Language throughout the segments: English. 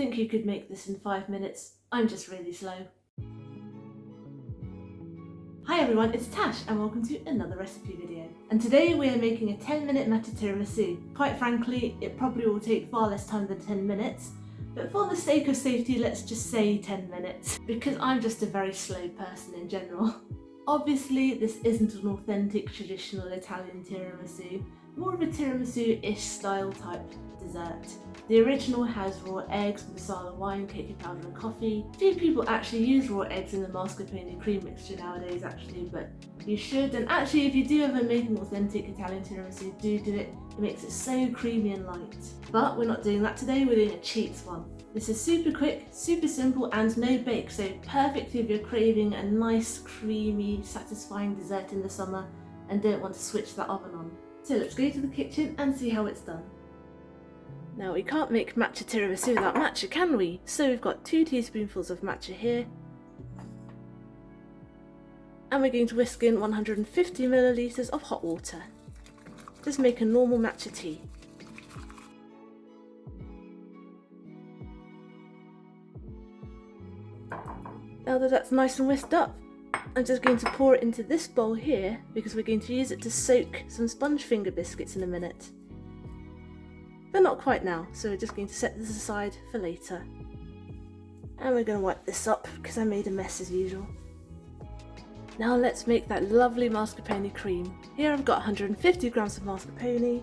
think you could make this in 5 minutes. I'm just really slow. Hi everyone, it's Tash and welcome to another recipe video. And today we are making a 10-minute matcha tiramisu. Quite frankly, it probably will take far less time than 10 minutes, but for the sake of safety, let's just say 10 minutes, because I'm just a very slow person in general. Obviously, this isn't an authentic traditional Italian tiramisu, more of a tiramisu-ish style type dessert. The original has raw eggs, masala wine, cocoa powder and coffee. Few people actually use raw eggs in the mascarpone cream mixture nowadays actually, but you should. And actually, if you do ever make an authentic Italian tiramisu, do it. It makes it so creamy and light. But we're not doing that today, we're doing a cheats one. This is super quick, super simple and no bake, so perfect if you're craving a nice, creamy, satisfying dessert in the summer and don't want to switch that oven on. So let's go to the kitchen and see how it's done. Now we can't make matcha tiramisu without matcha, can we? So we've got 2 teaspoonfuls of matcha here. And we're going to whisk in 150 millilitres of hot water. Just make a normal matcha tea. Now that that's nice and whisked up, I'm just going to pour it into this bowl here because we're going to use it to soak some sponge finger biscuits in a minute. But not quite now, so we're just going to set this aside for later. And we're going to wipe this up because I made a mess as usual. Now let's make that lovely mascarpone cream. Here I've got 150 grams of mascarpone.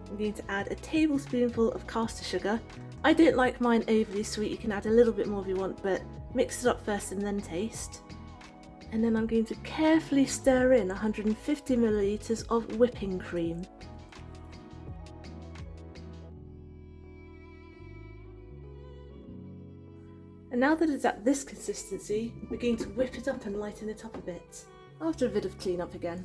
I'm going to add a tablespoonful of caster sugar. I don't like mine overly sweet, you can add a little bit more if you want, but mix it up first and then taste. And then I'm going to carefully stir in 150 millilitres of whipping cream. And now that it's at this consistency, we're going to whip it up and lighten it up a bit, after a bit of clean up again.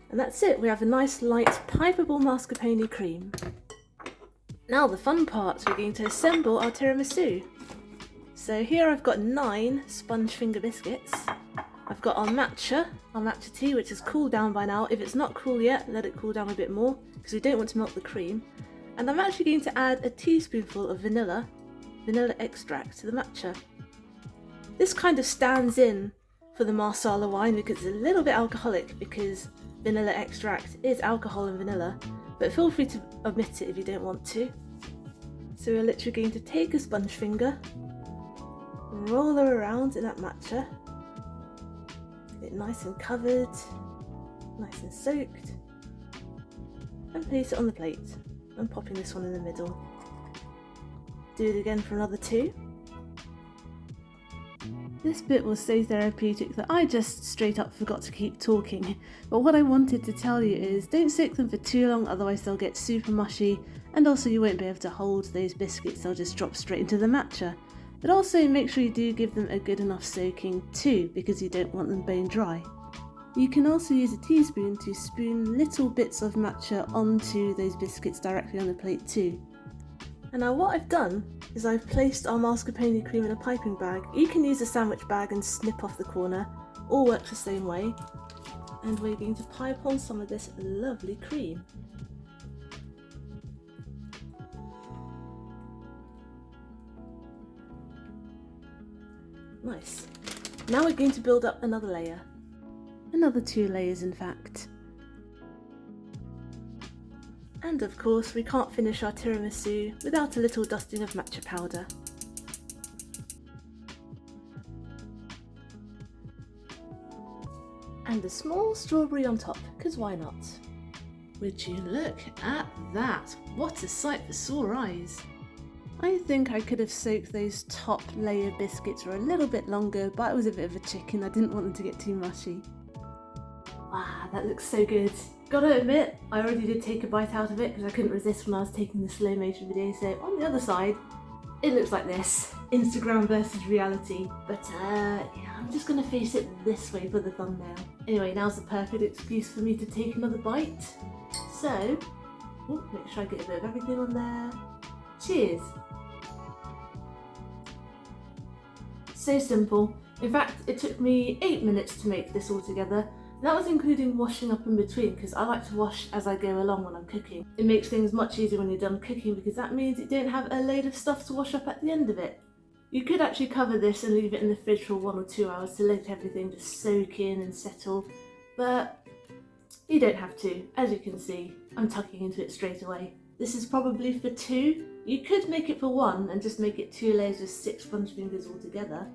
And that's it, we have a nice light pipeable mascarpone cream. Now the fun part, we're going to assemble our tiramisu. So here I've got 9 sponge finger biscuits. I've got our matcha tea, which has cooled down by now. If it's not cool yet, let it cool down a bit more, because we don't want to melt the cream. And I'm actually going to add a teaspoonful of vanilla extract to the matcha. This kind of stands in for the masala wine because it's a little bit alcoholic, because vanilla extract is alcohol and vanilla, but feel free to omit it if you don't want to. So we're literally going to take a sponge finger, roll her around in that matcha, get it nice and covered, nice and soaked, and place it on the plate. I'm popping this one in the middle. Do it again for another 2. This bit was so therapeutic that I just straight up forgot to keep talking, but what I wanted to tell you is don't soak them for too long, otherwise they'll get super mushy, and also you won't be able to hold those biscuits, they'll just drop straight into the matcha. But also make sure you do give them a good enough soaking too, because you don't want them bone dry. You can also use a teaspoon to spoon little bits of matcha onto those biscuits directly on the plate too. And now what I've done is I've placed our mascarpone cream in a piping bag. You can use a sandwich bag and snip off the corner, all works the same way. And we're going to pipe on some of this lovely cream. Nice. Now we're going to build up another layer. Another 2 layers in fact. And of course we can't finish our tiramisu without a little dusting of matcha powder. And a small strawberry on top, because why not? Would you look at that? What a sight for sore eyes! I think I could have soaked those top layer biscuits for a little bit longer, but I was a bit of a chicken, I didn't want them to get too mushy. Ah, that looks so good. Gotta admit, I already did take a bite out of it because I couldn't resist when I was taking the slow motion video, so on the other side, it looks like this. Instagram versus reality. But yeah, I'm just gonna face it this way for the thumbnail. Anyway, now's the perfect excuse for me to take another bite. So, make sure I get a bit of everything on there. Cheers! So simple. In fact, it took me 8 minutes to make this all together, That was including washing up in between, because I like to wash as I go along when I'm cooking. It makes things much easier when you're done cooking, because that means you don't have a load of stuff to wash up at the end of it. You could actually cover this and leave it in the fridge for 1 or 2 hours to let everything just soak in and settle, but you don't have to. As you can see, I'm tucking into it straight away. This is probably for 2. You could make it for 1 and just make it 2 layers with 6 sponge fingers all together.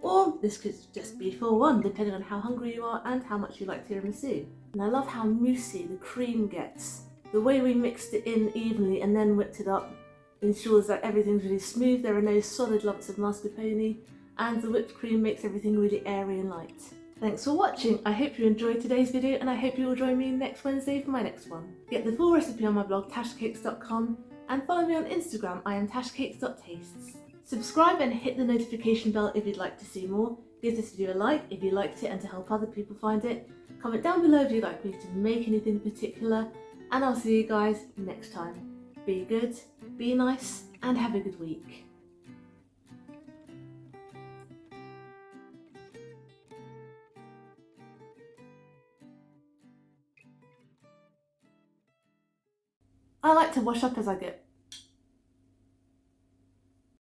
Or this could just be for 1, depending on how hungry you are and how much you like tiramisu. And I love how moussey the cream gets. The way we mixed it in evenly and then whipped it up ensures that everything's really smooth, there are no solid lumps of mascarpone, and the whipped cream makes everything really airy and light. Thanks for watching. I hope you enjoyed today's video, and I hope you will join me next Wednesday for my next one. Get the full recipe on my blog tashcakes.com and follow me on Instagram, I am tashcakes.tastes. Subscribe and hit the notification bell if you'd like to see more. Give this video a like if you liked it and to help other people find it. Comment down below if you'd like me to make anything in particular, and I'll see you guys next time. Be good, be nice, and have a good week. I like to wash up as I go.